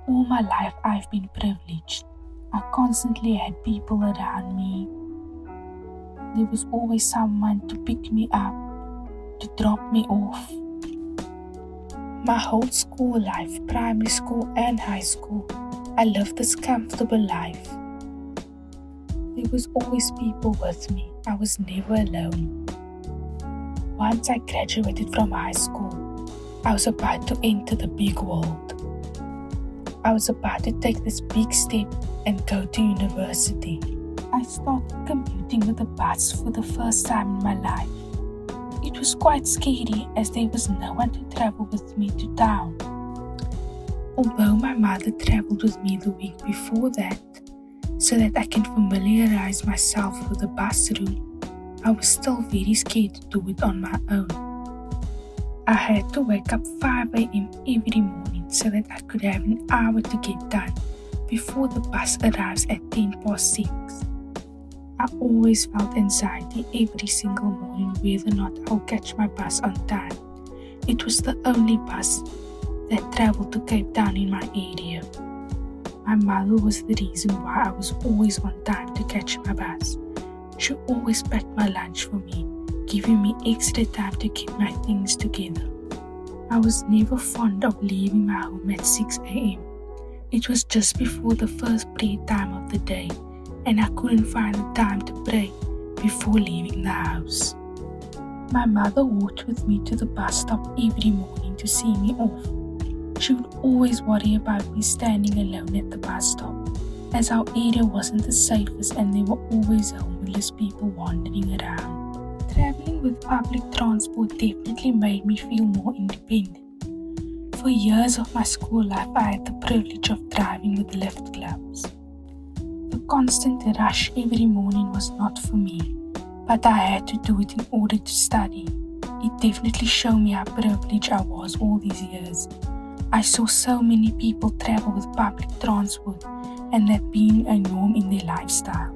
All my life I've been privileged. I constantly had people around me. There was always someone to pick me up, to drop me off. My whole school life, primary school and high school, I lived this comfortable life. There was always people with me. I was never alone. Once I graduated from high school, I was about to enter the big world. I was about to take this big step and go to university. I started commuting with a bus for the first time in my life. It was quite scary as there was no one to travel with me to town. Although my mother traveled with me the week before that, so that I can familiarize myself with the bus route, I was still very scared to do it on my own. I had to wake up 5 a.m. every morning so that I could have an hour to get done before the bus arrives at 6:10. I always felt anxiety every single morning whether or not I'll catch my bus on time. It was the only bus that traveled to Cape Town in my area. My mother was the reason why I was always on time to catch my bus. She always packed my lunch for me, giving me extra time to get my things together. I was never fond of leaving my home at 6 a.m. It was just before the first prayer time of the day, and I couldn't find the time to pray before leaving the house. My mother walked with me to the bus stop every morning to see me off. She would always worry about me standing alone at the bus stop, as our area wasn't the safest and there were always homeless people wandering around. Traveling with public transport definitely made me feel more independent. For years of my school life, I had the privilege of driving with lift clubs. The constant rush every morning was not for me, but I had to do it in order to study. It definitely showed me how privileged I was all these years. I saw so many people travel with public transport and that being a norm in their lifestyle.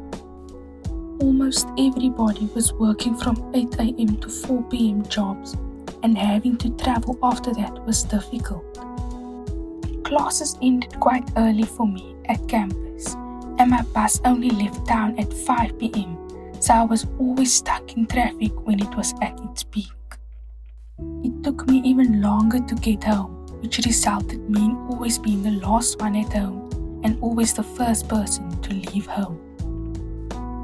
Almost everybody was working from 8 a.m. to 4 p.m. jobs, and having to travel after that was difficult. Classes ended quite early for me at campus, and my bus only left town at 5 p.m., so I was always stuck in traffic when it was at its peak. It took me even longer to get home, which resulted in me always being the last one at home and always the first person to leave home.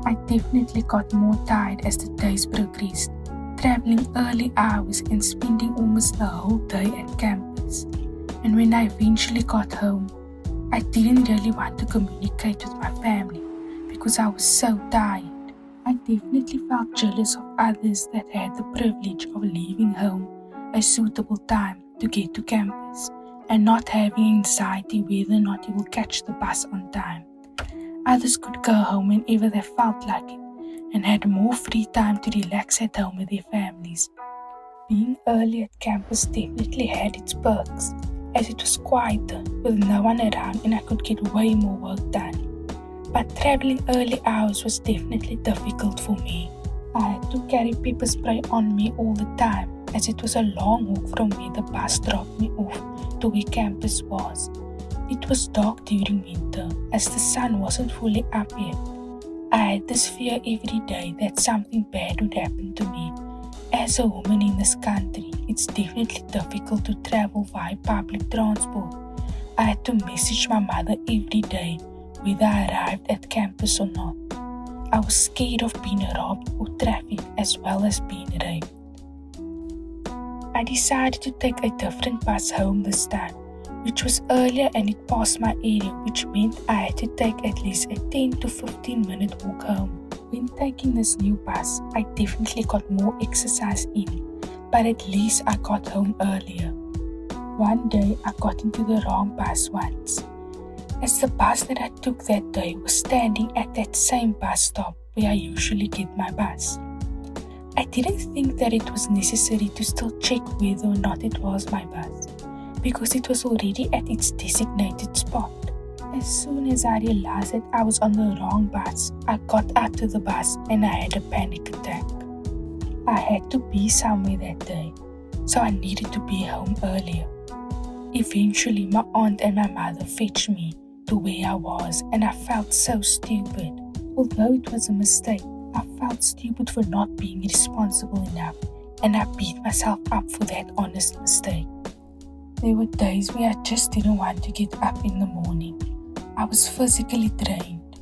I definitely got more tired as the days progressed, traveling early hours and spending almost the whole day at campus. And when I eventually got home, I didn't really want to communicate with my family because I was so tired. I definitely felt jealous of others that had the privilege of leaving home a suitable time to get to campus and not having anxiety whether or not you will catch the bus on time. Others could go home whenever they felt like it and had more free time to relax at home with their families. Being early at campus definitely had its perks, as it was quieter with no one around and I could get way more work done. But traveling early hours was definitely difficult for me. I had to carry pepper spray on me all the time, as it was a long walk from where the bus dropped me off to where campus was. It was dark during winter, as the sun wasn't fully up yet. I had this fear every day that something bad would happen to me. As a woman in this country, it's definitely difficult to travel via public transport. I had to message my mother every day whether I arrived at campus or not. I was scared of being robbed or trafficked as well as being raped. I decided to take a different bus home this time, which was earlier and it passed my area, which meant I had to take at least a 10 to 15 minute walk home. When taking this new bus, I definitely got more exercise in, but at least I got home earlier. One day I got into the wrong bus once, as the bus that I took that day was standing at that same bus stop where I usually get my bus. I didn't think that it was necessary to still check whether or not it was my bus, because it was already at its designated spot. As soon as I realized that I was on the wrong bus, I got out of the bus and I had a panic attack. I had to be somewhere that day, so I needed to be home earlier. Eventually, my aunt and my mother fetched me to where I was, and I felt so stupid. Although it was a mistake, I felt stupid for not being responsible enough, and I beat myself up for that honest mistake. There were days where I just didn't want to get up in the morning. I was physically drained.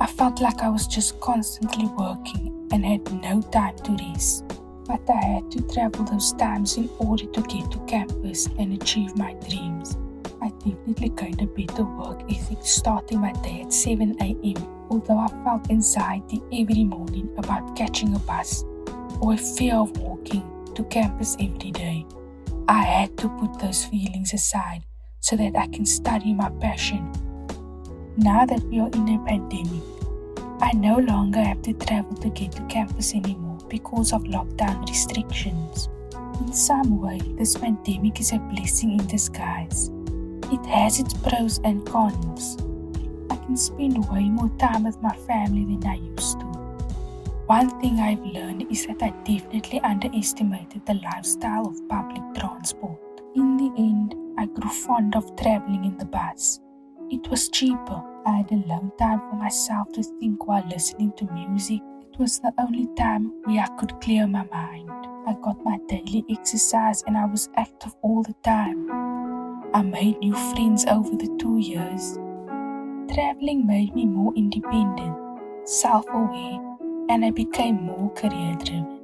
I felt like I was just constantly working and had no time to rest. But I had to travel those times in order to get to campus and achieve my dreams. I definitely gained a better work ethic starting my day at 7 a.m. Although I felt anxiety every morning about catching a bus or a fear of walking to campus every day. I had to put those feelings aside so that I can study my passion. Now that we are in a pandemic, I no longer have to travel to get to campus anymore because of lockdown restrictions. In some way, this pandemic is a blessing in disguise. It has its pros and cons. I can spend way more time with my family than I used to. One thing I've learned is that I definitely underestimated the lifestyle of public transport. In the end, I grew fond of traveling in the bus. It was cheaper. I had alone time for myself to think while listening to music. It was the only time where I could clear my mind. I got my daily exercise and I was active all the time. I made new friends over the 2 years. Traveling made me more independent, self-aware, and I became more career-driven.